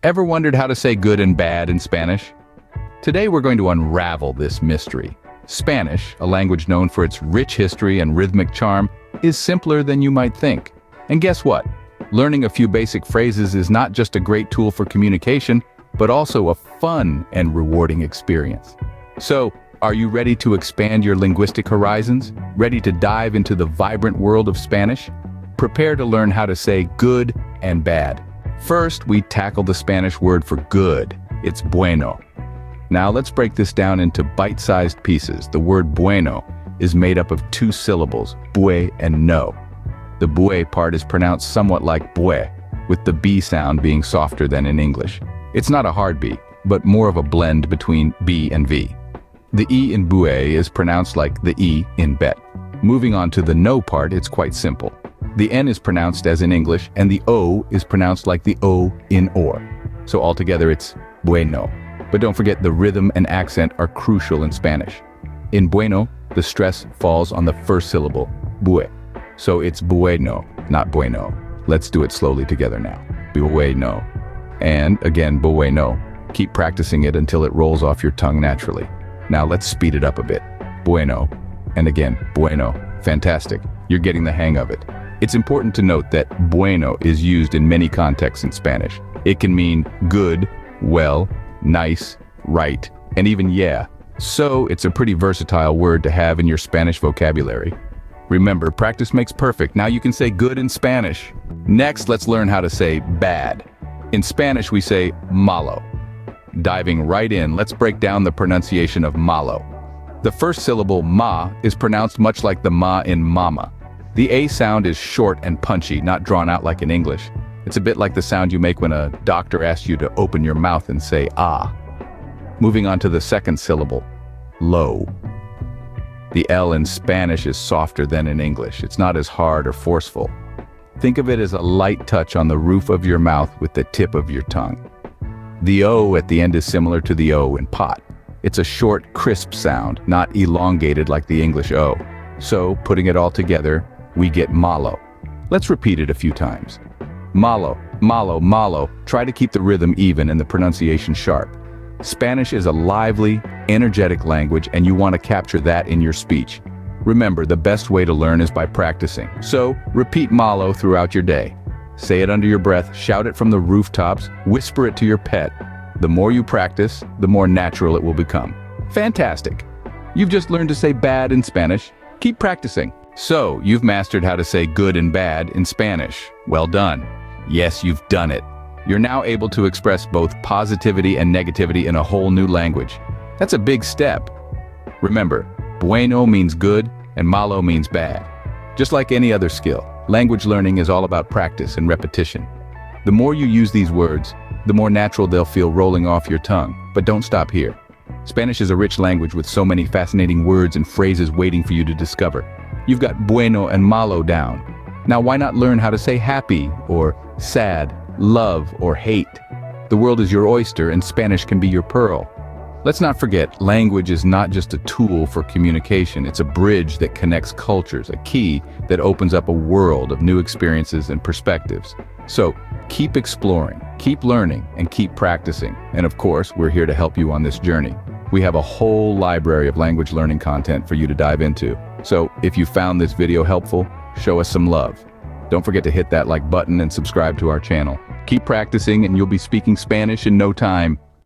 Ever wondered how to say good and bad in Spanish? Today we're going to unravel this mystery. Spanish, a language known for its rich history and rhythmic charm, is simpler than you might think. And guess what? Learning a few basic phrases is not just a great tool for communication, but also a fun and rewarding experience. So, are you ready to expand your linguistic horizons? Ready to dive into the vibrant world of Spanish? Prepare to learn how to say good and bad. First, we tackle the Spanish word for good. It's bueno. Now let's break this down into bite-sized pieces. The word bueno is made up of two syllables, bue and no. The bue part is pronounced somewhat like bue, with the B sound being softer than in English. It's not a hard B, but more of a blend between B and V. The E in bue is pronounced like the E in bet. Moving on to the no part, it's quite simple. The N is pronounced as in English, and the O is pronounced like the O in or. So altogether it's bueno. But don't forget the rhythm and accent are crucial in Spanish. In bueno, the stress falls on the first syllable, bue. So it's bueno, not bueno. Let's do it slowly together now. Bueno. And again, bueno. Keep practicing it until it rolls off your tongue naturally. Now let's speed it up a bit. Bueno. And again, bueno. Fantastic. You're getting the hang of it. It's important to note that bueno is used in many contexts in Spanish. It can mean good, well, nice, right, and even yeah. So it's a pretty versatile word to have in your Spanish vocabulary. Remember, practice makes perfect. Now you can say good in Spanish. Next, let's learn how to say bad. In Spanish, we say malo. Diving right in, let's break down the pronunciation of malo. The first syllable, ma, is pronounced much like the ma in mama. The A sound is short and punchy, not drawn out like in English. It's a bit like the sound you make when a doctor asks you to open your mouth and say ah. Moving on to the second syllable, lo. The L in Spanish is softer than in English. It's not as hard or forceful. Think of it as a light touch on the roof of your mouth with the tip of your tongue. The O at the end is similar to the O in pot. It's a short, crisp sound, not elongated like the English O. So, putting it all together, we get malo. Let's repeat it a few times. Malo, malo, malo. Try to keep the rhythm even and the pronunciation sharp. Spanish is a lively, energetic language, and you want to capture that in your speech. Remember, the best way to learn is by practicing. So, repeat malo throughout your day. Say it under your breath, shout it from the rooftops, whisper it to your pet. The more you practice, the more natural it will become. Fantastic! You've just learned to say bad in Spanish. Keep practicing. So, you've mastered how to say good and bad in Spanish. Well done. Yes, you've done it. You're now able to express both positivity and negativity in a whole new language. That's a big step. Remember, bueno means good and malo means bad. Just like any other skill, language learning is all about practice and repetition. The more you use these words, the more natural they'll feel rolling off your tongue. But don't stop here. Spanish is a rich language with so many fascinating words and phrases waiting for you to discover. You've got bueno and malo down. Now why not learn how to say happy or sad, love or hate? The world is your oyster and Spanish can be your pearl. Let's not forget, language is not just a tool for communication, it's a bridge that connects cultures, a key that opens up a world of new experiences and perspectives. So, keep exploring, keep learning, and keep practicing. And of course, we're here to help you on this journey. We have a whole library of language learning content for you to dive into. So, if you found this video helpful, show us some love. Don't forget to hit that like button and subscribe to our channel. Keep practicing and you'll be speaking Spanish in no time.